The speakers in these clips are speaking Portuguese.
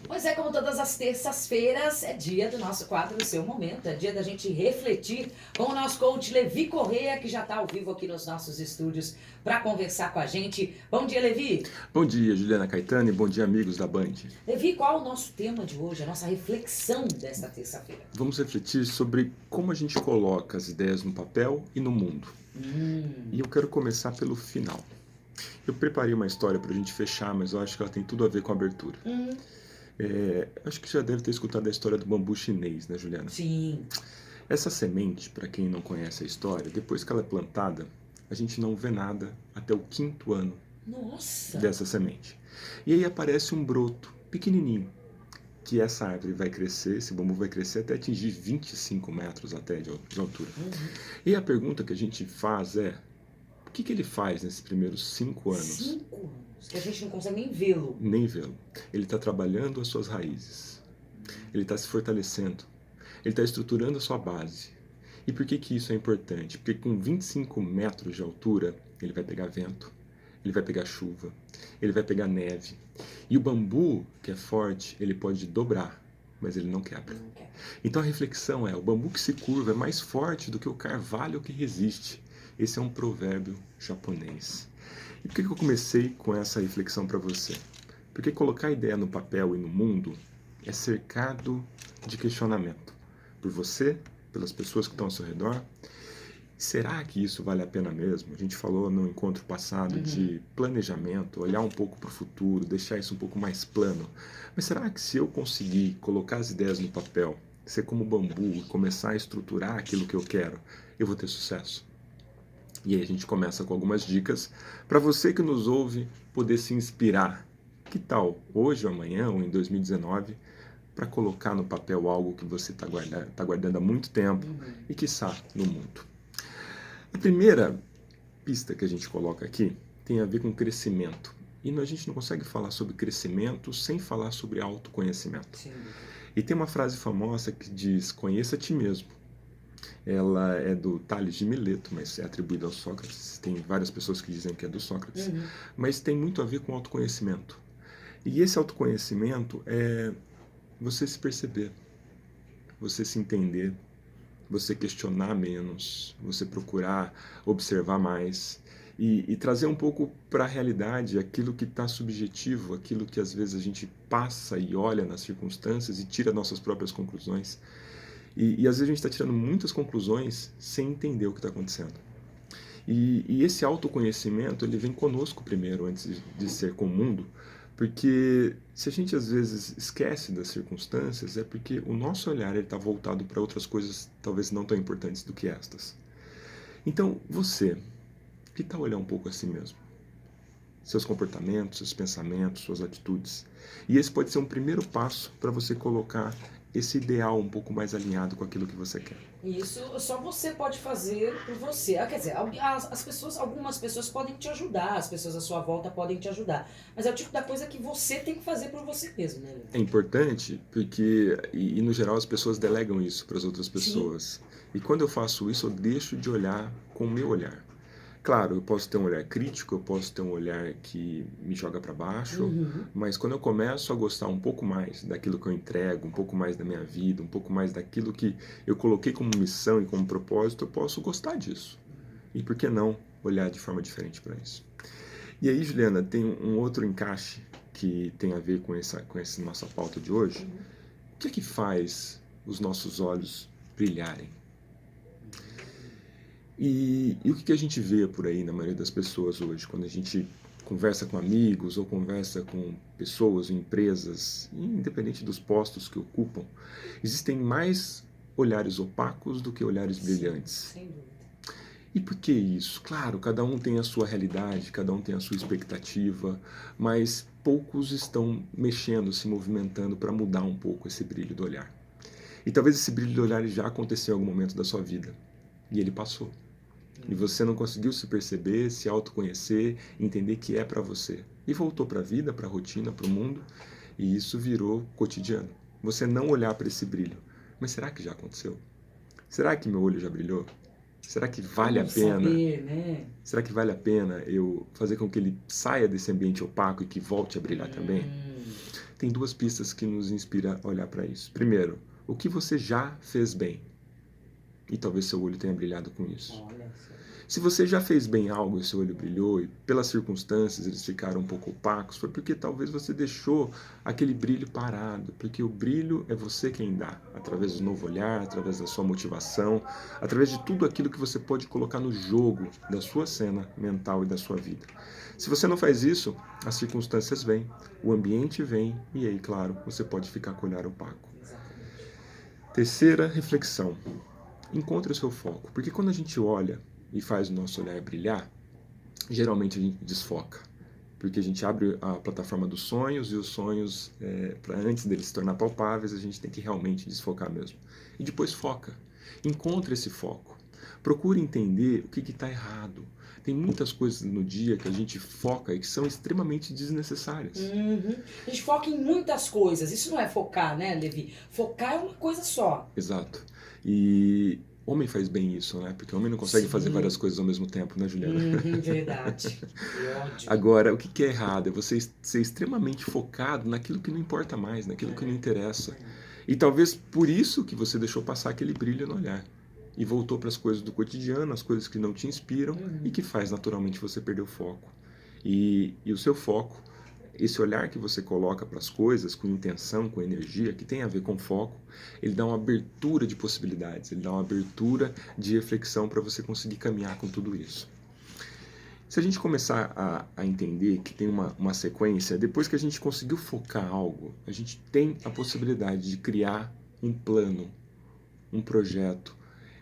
Pois é, como todas as terças-feiras, é dia do nosso quadro O Seu Momento. É dia da gente refletir com o nosso coach Levi Correia, que já está ao vivo aqui nos nossos estúdios para conversar com a gente. Bom dia, Levi. Bom dia, Juliana Caetano, e bom dia, amigos da Band. Levi, qual é o nosso tema de hoje, a nossa reflexão desta terça-feira? Vamos refletir sobre como a gente coloca as ideias no papel e no mundo. E eu quero começar pelo final. Eu preparei uma história para a gente fechar, mas eu acho que ela tem tudo a ver com a abertura. Acho que já deve ter escutado a história do bambu chinês, né, Juliana? Sim. Essa semente, para quem não conhece a história, depois que ela é plantada, a gente não vê nada até o 5º ano dessa semente. E aí aparece um broto pequenininho, que essa árvore vai crescer, esse bambu vai crescer até atingir 25 metros até de altura. E a pergunta que a gente faz é, o que ele faz nesses primeiros 5 anos? 5 anos, que a gente não consegue nem vê-lo. Nem vê-lo. Ele está trabalhando as suas raízes. Ele está se fortalecendo. Ele está estruturando a sua base. E por que isso é importante? Porque com 25 metros de altura, ele vai pegar vento, ele vai pegar chuva, ele vai pegar neve. E o bambu, que é forte, ele pode dobrar, mas ele não quebra. Então a reflexão é, o bambu que se curva é mais forte do que o carvalho que resiste. Esse é um provérbio japonês. E por que eu comecei com essa reflexão para você? Porque colocar a ideia no papel e no mundo é cercado de questionamento. Por você, pelas pessoas que estão ao seu redor. Será que isso vale a pena mesmo? A gente falou no encontro passado de planejamento, olhar um pouco para o futuro, deixar isso um pouco mais plano. Mas será que se eu conseguir colocar as ideias no papel, ser como bambu e começar a estruturar aquilo que eu quero, eu vou ter sucesso? E aí a gente começa com algumas dicas para você que nos ouve poder se inspirar. Que tal hoje ou amanhã ou em 2019 para colocar no papel algo que você está guardando há muito tempo e quiçá no mundo? A primeira pista que a gente coloca aqui tem a ver com crescimento. E a gente não consegue falar sobre crescimento sem falar sobre autoconhecimento. Sim. E tem uma frase famosa que diz, conheça a ti mesmo. Ela é do Tales de Mileto, mas é atribuída ao Sócrates. Tem várias pessoas que dizem que é do Sócrates. Mas tem muito a ver com autoconhecimento. E esse autoconhecimento é você se perceber, você se entender, você questionar menos, você procurar observar mais e trazer um pouco para a realidade aquilo que está subjetivo, aquilo que às vezes a gente passa e olha nas circunstâncias e tira nossas próprias conclusões. E às vezes a gente está tirando muitas conclusões sem entender o que está acontecendo. E esse autoconhecimento ele vem conosco primeiro, antes de ser com o mundo, porque se a gente às vezes esquece das circunstâncias, é porque o nosso olhar está voltado para outras coisas talvez não tão importantes do que estas. Então, você, que tal olhar um pouco a si mesmo? Seus comportamentos, seus pensamentos, suas atitudes. E esse pode ser um primeiro passo para você colocar esse ideal um pouco mais alinhado com aquilo que você quer. Isso só você pode fazer por você. Quer dizer, algumas pessoas podem te ajudar, as pessoas à sua volta podem te ajudar. Mas é o tipo da coisa que você tem que fazer por você mesmo, né, Levi? É importante porque, e no geral, as pessoas delegam isso para as outras pessoas. Sim. E quando eu faço isso, eu deixo de olhar com o meu olhar. Claro, eu posso ter um olhar crítico, eu posso ter um olhar que me joga para baixo, mas quando eu começo a gostar um pouco mais daquilo que eu entrego, um pouco mais da minha vida, um pouco mais daquilo que eu coloquei como missão e como propósito, eu posso gostar disso. E por que não olhar de forma diferente para isso? E aí, Juliana, tem um outro encaixe que tem a ver com essa nossa pauta de hoje. O que é que faz os nossos olhos brilharem? E o que a gente vê por aí na maioria das pessoas hoje, quando a gente conversa com amigos ou conversa com pessoas ou empresas, independente dos postos que ocupam, existem mais olhares opacos do que olhares brilhantes. Sem dúvida. E por que isso? Claro, cada um tem a sua realidade, cada um tem a sua expectativa, mas poucos estão mexendo, se movimentando para mudar um pouco esse brilho do olhar. E talvez esse brilho do olhar já aconteceu em algum momento da sua vida, e ele passou. E você não conseguiu se perceber, se autoconhecer, entender que é para você. E voltou para a vida, para a rotina, para o mundo, e isso virou cotidiano. Você não olhar para esse brilho. Mas será que já aconteceu? Será que meu olho já brilhou? Será que vale a Como pena? saber, né? Será que vale a pena eu fazer com que ele saia desse ambiente opaco e que volte a brilhar também? Tem duas pistas que nos inspiram a olhar para isso. Primeiro, o que você já fez bem? E talvez seu olho tenha brilhado com isso. Olha só. Se você já fez bem algo e seu olho brilhou, e pelas circunstâncias eles ficaram um pouco opacos, foi porque talvez você deixou aquele brilho parado. Porque o brilho é você quem dá, através do novo olhar, através da sua motivação, através de tudo aquilo que você pode colocar no jogo da sua cena mental e da sua vida. Se você não faz isso, as circunstâncias vêm, o ambiente vem, e aí, claro, você pode ficar com o olhar opaco. Exatamente. Terceira reflexão. Encontre o seu foco, porque quando a gente olha e faz o nosso olhar brilhar, geralmente a gente desfoca, porque a gente abre a plataforma dos sonhos e os sonhos, antes deles se tornar palpáveis, a gente tem que realmente desfocar mesmo. E depois foca, encontre esse foco, procure entender o que está errado. Tem muitas coisas no dia que a gente foca e que são extremamente desnecessárias. A gente foca em muitas coisas, isso não é focar, né, Levi? Focar é uma coisa só. Exato. E homem faz bem isso, né? Porque homem não consegue Sim. fazer várias coisas ao mesmo tempo, né, Juliana? Verdade. Que ódio. Agora, o que é errado é você ser extremamente focado naquilo que não importa mais, naquilo que não interessa. E talvez por isso que você deixou passar aquele brilho no olhar. E voltou para as coisas do cotidiano, as coisas que não te inspiram e que faz naturalmente você perder o foco. E o seu foco, esse olhar que você coloca para as coisas com intenção, com energia, que tem a ver com foco, ele dá uma abertura de possibilidades, ele dá uma abertura de reflexão para você conseguir caminhar com tudo isso. Se a gente começar a entender que tem uma sequência, depois que a gente conseguiu focar algo, a gente tem a possibilidade de criar um plano, um projeto,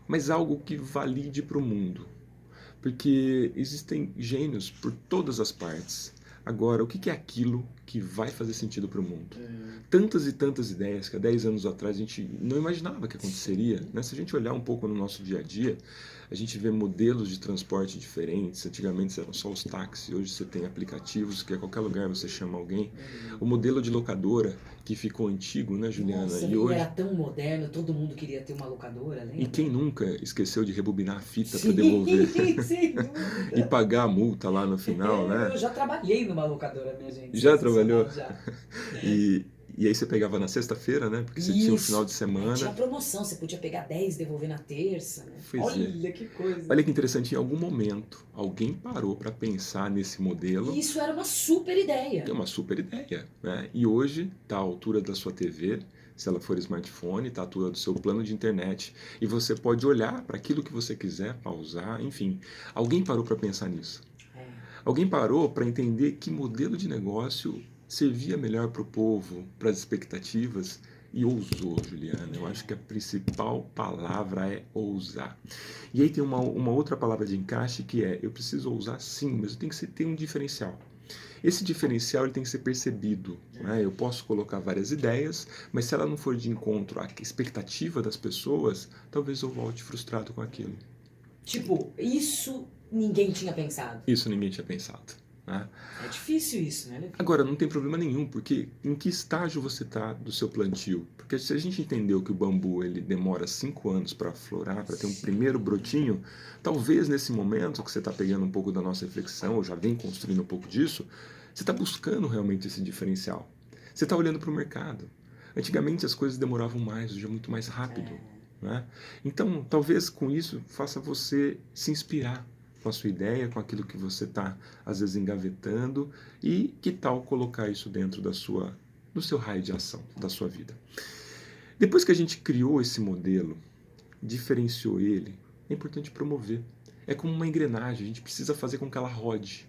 mas algo que valide para o mundo. Porque existem gênios por todas as partes. Agora, o que é aquilo que vai fazer sentido para o mundo? Tantas e tantas ideias que há 10 anos atrás a gente não imaginava que aconteceria. Né? Se a gente olhar um pouco no nosso dia a dia, a gente vê modelos de transporte diferentes. Antigamente eram só os táxis, hoje você tem aplicativos que a qualquer lugar você chama alguém. O modelo de locadora, que ficou antigo, né, Juliana? Nossa, e hoje... era tão moderno, todo mundo queria ter uma locadora, lembra? E quem nunca esqueceu de rebobinar a fita para Sim, devolver? sem dúvida. E pagar a multa lá no final, né? Eu já trabalhei numa locadora, minha gente. Já trabalhou? Já. E aí você pegava na sexta-feira, né? Porque você tinha um final de semana. Tinha promoção, você podia pegar 10 e devolver na terça, né? Pois Olha que coisa. Olha que interessante, em algum momento alguém parou para pensar nesse modelo. E isso era uma super ideia. É uma super ideia, né? E hoje está à altura da sua TV, se ela for smartphone, está à altura do seu plano de internet. E você pode olhar para aquilo que você quiser, pausar, enfim. Alguém parou para pensar nisso. Alguém parou para entender que modelo de negócio servia melhor para o povo, para as expectativas, e ousou, Juliana. Eu acho que a principal palavra é ousar. E aí tem uma outra palavra de encaixe que é: eu preciso ousar sim, mas eu tenho que ter um diferencial. Esse diferencial ele tem que ser percebido. Né? Eu posso colocar várias ideias, mas se ela não for de encontro à expectativa das pessoas, talvez eu volte frustrado com aquilo. Tipo, isso ninguém tinha pensado. Isso ninguém tinha pensado. Né? É difícil isso, né, Levi? Agora, não tem problema nenhum, porque em que estágio você está do seu plantio? Porque se a gente entendeu que o bambu ele demora 5 anos para florar, para ter um primeiro brotinho, talvez nesse momento que você está pegando um pouco da nossa reflexão, ou já vem construindo um pouco disso, você está buscando realmente esse diferencial. Você está olhando para o mercado. Antigamente as coisas demoravam mais, hoje é muito mais rápido. Né? Então, talvez com isso faça você se inspirar com a sua ideia, com aquilo que você está, às vezes, engavetando, e que tal colocar isso dentro do seu raio de ação, da sua vida. Depois que a gente criou esse modelo, diferenciou ele, é importante promover. É como uma engrenagem, a gente precisa fazer com que ela rode.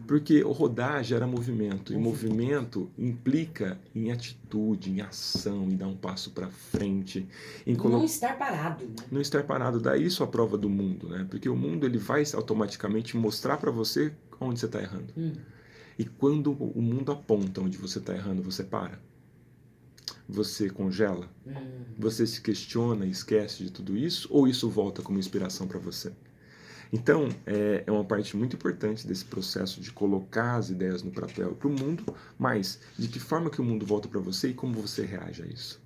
Porque o rodar gera movimento, e movimento implica em atitude, em ação, em dar um passo para frente. Não estar parado. Né? Não estar parado, daí isso a prova do mundo, né? Porque o mundo ele vai automaticamente mostrar para você onde você está errando. E quando o mundo aponta onde você está errando, você para. Você congela. Você se questiona e esquece de tudo isso, ou isso volta como inspiração para você? Então, é uma parte muito importante desse processo de colocar as ideias no papel para o mundo, mas de que forma que o mundo volta para você e como você reage a isso.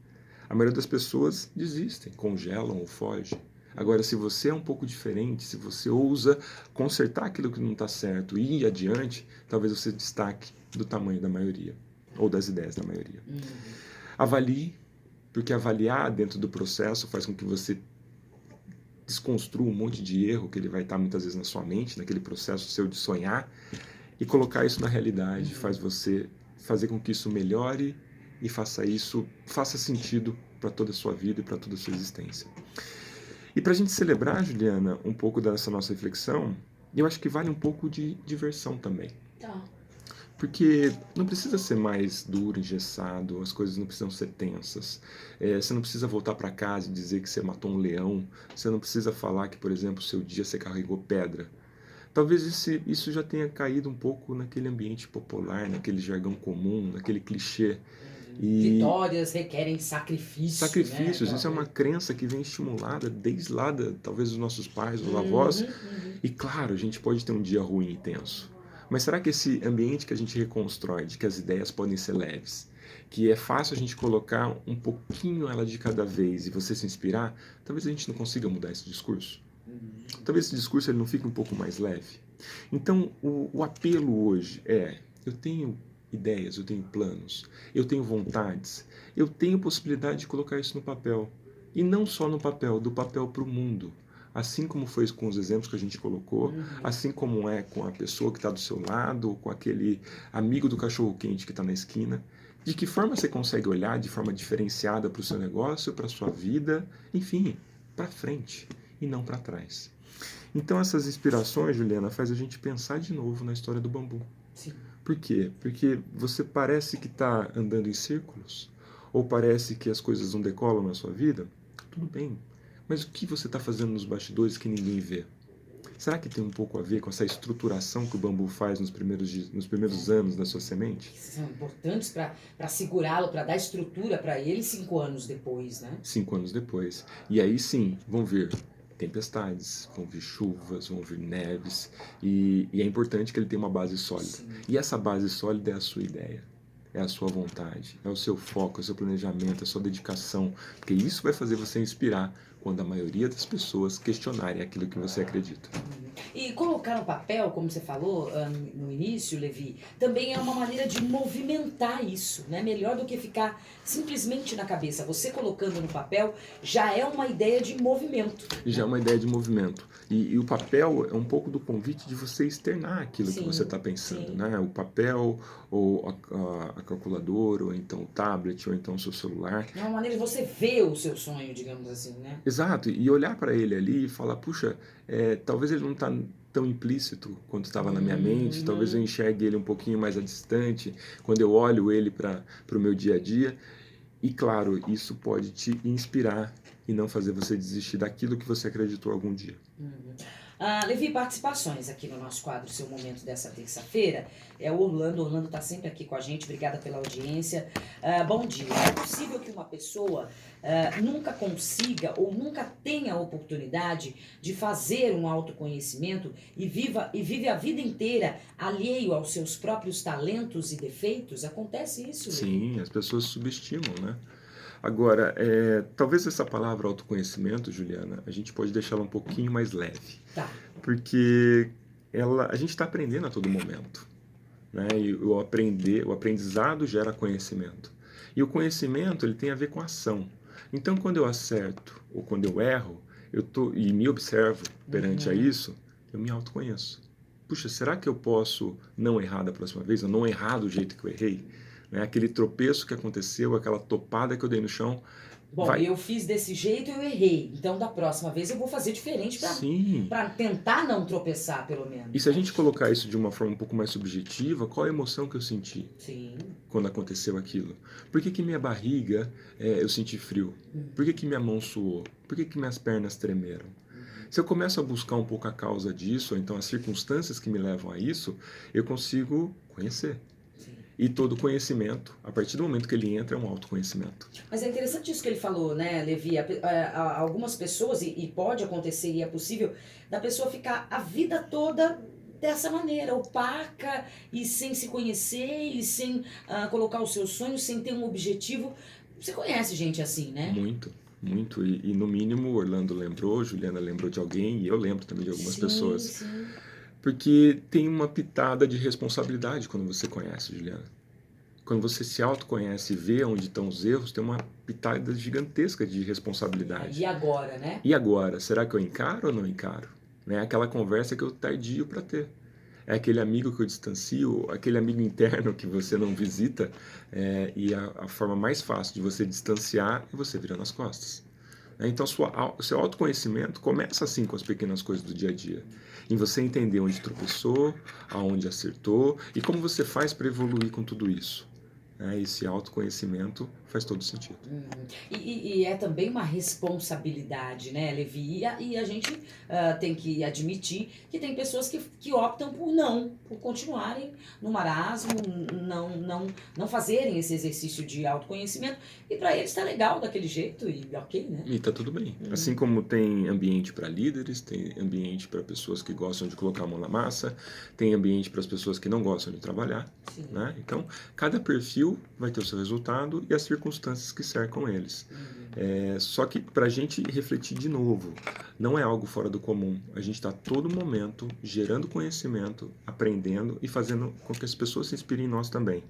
A maioria das pessoas desistem, congelam ou fogem. Agora, se você é um pouco diferente, se você ousa consertar aquilo que não está certo e ir adiante, talvez você destaque do tamanho da maioria, ou das ideias da maioria. Avalie, porque avaliar dentro do processo faz com que você desconstrua um monte de erro que ele vai estar muitas vezes na sua mente, naquele processo seu de sonhar, e colocar isso na realidade faz você fazer com que isso melhore e faça sentido para toda a sua vida e para toda a sua existência. E para a gente celebrar, Juliana, um pouco dessa nossa reflexão, eu acho que vale um pouco de diversão também. Tá. Porque não precisa ser mais duro, engessado, as coisas não precisam ser tensas. Você não precisa voltar para casa e dizer que você matou um leão. Você não precisa falar que, por exemplo, seu dia você carregou pedra. Talvez isso já tenha caído um pouco naquele ambiente popular, naquele jargão comum, naquele clichê. Vitórias requerem sacrifício. Sacrifícios, né? Isso é uma crença que vem estimulada desde lá, talvez, dos nossos pais, dos avós. E claro, a gente pode ter um dia ruim e tenso. Mas será que esse ambiente que a gente reconstrói, de que as ideias podem ser leves, que é fácil a gente colocar um pouquinho ela de cada vez e você se inspirar, talvez a gente não consiga mudar esse discurso? Talvez esse discurso ele não fique um pouco mais leve? Então, o apelo hoje eu tenho ideias, eu tenho planos, eu tenho vontades, eu tenho possibilidade de colocar isso no papel. E não só no papel, do papel para o mundo. Assim como foi com os exemplos que a gente colocou, assim como é com a pessoa que está do seu lado, com aquele amigo do cachorro-quente que está na esquina. De que forma você consegue olhar de forma diferenciada para o seu negócio, para a sua vida, enfim, para frente e não para trás. Então essas inspirações, Juliana, faz a gente pensar de novo na história do bambu. Sim. Por quê? Porque você parece que está andando em círculos, ou parece que as coisas não decolam na sua vida. Tudo bem, mas o que você está fazendo nos bastidores que ninguém vê? Será que tem um pouco a ver com essa estruturação que o bambu faz nos primeiros anos da sua semente? Que são importantes para segurá-lo, para dar estrutura para ele 5 anos depois, né? 5 anos depois. E aí sim, vão vir tempestades, vão vir chuvas, vão vir neves, e é importante que ele tenha uma base sólida. Sim. E essa base sólida é a sua ideia, é a sua vontade, é o seu foco, é o seu planejamento, é a sua dedicação, porque isso vai fazer você inspirar quando a maioria das pessoas questionarem aquilo que você acredita. E colocar no papel, como você falou no início, Levi, também é uma maneira de movimentar isso, né? Melhor do que ficar simplesmente na cabeça. Você colocando no papel já é uma ideia de movimento. Já é uma ideia de movimento. E o papel é um pouco do convite de você externar aquilo que você está pensando, né? O papel, ou a calculadora, ou então o tablet, ou então o seu celular. É uma maneira de você ver o seu sonho, digamos assim, né? Exato, e olhar para ele ali e falar, puxa, talvez ele não está tão implícito quanto estava na minha mente, talvez eu enxergue ele um pouquinho mais a distante, quando eu olho ele para o meu dia a dia. E claro, isso pode te inspirar e não fazer você desistir daquilo que você acreditou algum dia. Levi, participações aqui no nosso quadro Seu Momento dessa terça-feira. É o Orlando. Orlando está sempre aqui com a gente. Obrigada pela audiência. Bom dia. É possível que uma pessoa nunca consiga ou nunca tenha a oportunidade de fazer um autoconhecimento e vive a vida inteira alheio aos seus próprios talentos e defeitos? Acontece isso, Levi? Sim, as pessoas subestimam, né? Agora, talvez essa palavra autoconhecimento, Juliana, a gente pode deixá-la um pouquinho mais leve. Tá. Porque a gente está aprendendo a todo momento. Né? E o aprendizado gera conhecimento. E o conhecimento ele tem a ver com ação. Então, quando eu acerto ou quando eu erro, e me observo perante a isso, eu me autoconheço. Puxa, será que eu posso não errar da próxima vez? Ou não errar do jeito que eu errei? Né? Aquele tropeço que aconteceu, aquela topada que eu dei no chão. Bom, eu fiz desse jeito e eu errei. Então, da próxima vez eu vou fazer diferente para tentar não tropeçar, pelo menos. E se a gente colocar isso de uma forma um pouco mais subjetiva, qual a emoção que eu senti quando aconteceu aquilo? Por que minha barriga eu senti frio? Por que minha mão suou? Por que minhas pernas tremeram? Se eu começo a buscar um pouco a causa disso, ou então as circunstâncias que me levam a isso, eu consigo conhecer. E todo conhecimento, a partir do momento que ele entra, é um autoconhecimento. Mas é interessante isso que ele falou, né, Levi? Algumas pessoas, e pode acontecer, e é possível, da pessoa ficar a vida toda dessa maneira, opaca, e sem se conhecer, e sem colocar os seus sonhos, sem ter um objetivo. Você conhece gente assim, né? Muito. muito. E no mínimo, Orlando lembrou, Juliana lembrou de alguém, e eu lembro também de algumas pessoas. Sim. Porque tem uma pitada de responsabilidade quando você conhece, Juliana. Quando você se autoconhece e vê onde estão os erros, tem uma pitada gigantesca de responsabilidade. E agora, né? E agora? Será que eu encaro ou não encaro? É aquela conversa que eu tardio para ter. É aquele amigo que eu distancio, aquele amigo interno que você não visita, e a forma mais fácil de você distanciar é você virando as costas. Então, seu autoconhecimento começa assim com as pequenas coisas do dia a dia. Em você entender onde tropeçou, aonde acertou e como você faz para evoluir com tudo isso. Esse autoconhecimento faz todo sentido. E é também uma responsabilidade, né, Levi? E a gente tem que admitir que tem pessoas que optam por continuarem no marasmo, não fazerem esse exercício de autoconhecimento. E para eles está legal daquele jeito e ok, né? E tá tudo bem. Assim como tem ambiente para líderes, tem ambiente para pessoas que gostam de colocar a mão na massa, tem ambiente para as pessoas que não gostam de trabalhar. Né? Então, cada perfil vai ter o seu resultado e as circunstâncias que cercam eles. Só que para a gente refletir de novo, não é algo fora do comum. A gente está a todo momento gerando conhecimento, aprendendo e fazendo com que as pessoas se inspirem em nós também.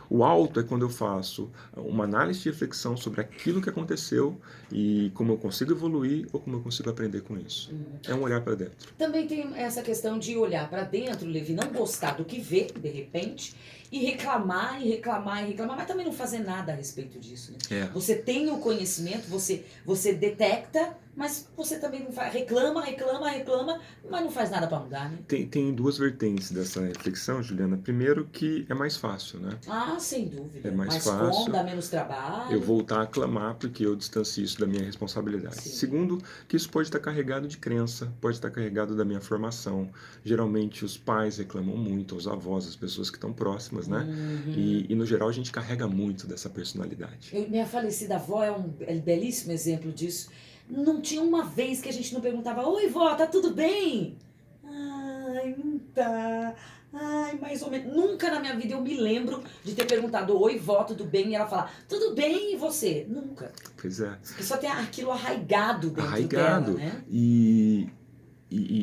O alto é quando eu faço uma análise de reflexão sobre aquilo que aconteceu e como eu consigo evoluir ou como eu consigo aprender com isso. É um olhar para dentro. Também tem essa questão de olhar para dentro, Levi, não gostar do que vê, de repente, e reclamar, mas também não fazer nada a respeito disso. Né? Você tem o conhecimento, você detecta, mas você também não faz, reclama, mas não faz nada para mudar, né? Tem duas vertentes dessa reflexão, Juliana. Primeiro que é mais fácil, né? Ah, sem dúvida. É mais fácil. Dá menos trabalho. Eu voltar a clamar porque eu distancio isso da minha responsabilidade. Sim. Segundo, que isso pode estar carregado de crença, pode estar carregado da minha formação. Geralmente os pais reclamam muito, os avós, as pessoas que estão próximas, né? E no geral a gente carrega muito dessa personalidade. Minha falecida avó é um belíssimo exemplo disso. Não tinha uma vez que a gente não perguntava: oi, vó, tá tudo bem? Ai, não tá. Ai, mais ou menos. Nunca na minha vida eu me lembro de ter perguntado: oi, vó, tudo bem? E ela falar: tudo bem, e você? Nunca. Pois é. Porque só tem aquilo arraigado dentro dela, né? E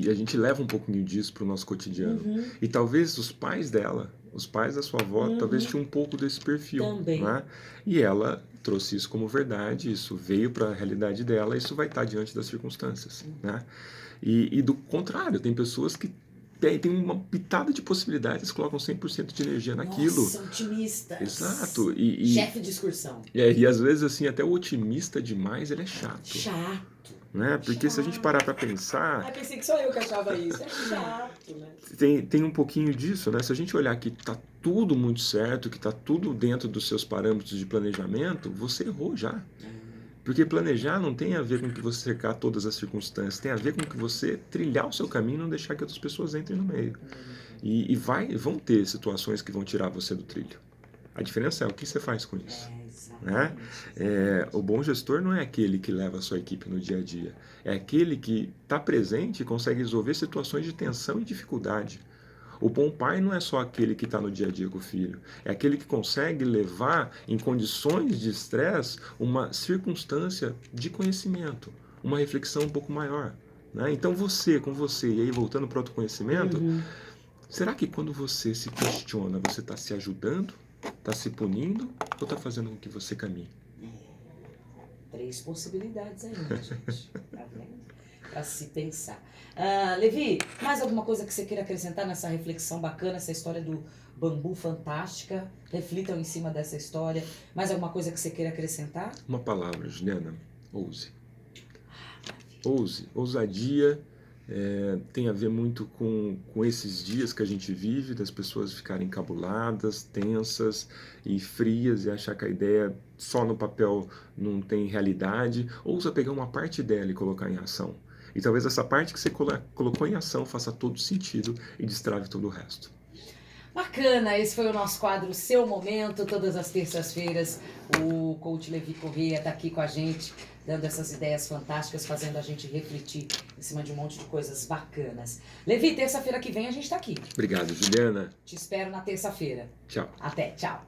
a gente leva um pouquinho disso pro nosso cotidiano. E talvez os pais dela, os pais da sua avó, talvez tinham um pouco desse perfil. Também. Né? E ela trouxe isso como verdade, isso veio para a realidade dela, isso vai estar diante das circunstâncias. Né? E do contrário, tem pessoas que tem uma pitada de possibilidades, colocam 100% de energia naquilo. Nossa, otimistas. Exato. Chefe de excursão. E às vezes, assim, até o otimista demais, ele é chato. Chato. Né? Porque se a gente parar para pensar... Ah, pensei que só eu que achava isso. É chato, né? Tem um pouquinho disso, né? Se a gente olhar que tá tudo muito certo, que tá tudo dentro dos seus parâmetros de planejamento, você errou já. Porque planejar não tem a ver com que você cercar todas as circunstâncias, tem a ver com que você trilhar o seu caminho e não deixar que outras pessoas entrem no meio. E vão ter situações que vão tirar você do trilho. A diferença é o que você faz com isso. Né? O bom gestor não é aquele que leva a sua equipe no dia a dia, é aquele que está presente e consegue resolver situações de tensão e dificuldade. O bom pai não é só aquele que está no dia a dia com o filho, é aquele que consegue levar em condições de estresse uma circunstância de conhecimento, uma reflexão um pouco maior. Né? Então com você, e aí voltando para o autoconhecimento, será que quando você se questiona, você está se ajudando, está se punindo ou está fazendo com que você caminhe? 3 possibilidades ainda, gente. Tá vendo? Para se pensar. Levi, mais alguma coisa que você queira acrescentar nessa reflexão bacana, essa história do bambu fantástica? Reflitam em cima dessa história. Mais alguma coisa que você queira acrescentar? Uma palavra, Juliana. Ouse. Ouse. Ousadia tem a ver muito com esses dias que a gente vive, das pessoas ficarem encabuladas, tensas e frias e achar que a ideia só no papel não tem realidade. Ousa pegar uma parte dela e colocar em ação. E talvez essa parte que você colocou em ação faça todo sentido e destrave todo o resto. Bacana, esse foi o nosso quadro Seu Momento. Todas as terças-feiras o coach Levi Correia está aqui com a gente, dando essas ideias fantásticas, fazendo a gente refletir em cima de um monte de coisas bacanas. Levi, terça-feira que vem a gente está aqui. Obrigado, Juliana. Te espero na terça-feira. Tchau. Até, tchau.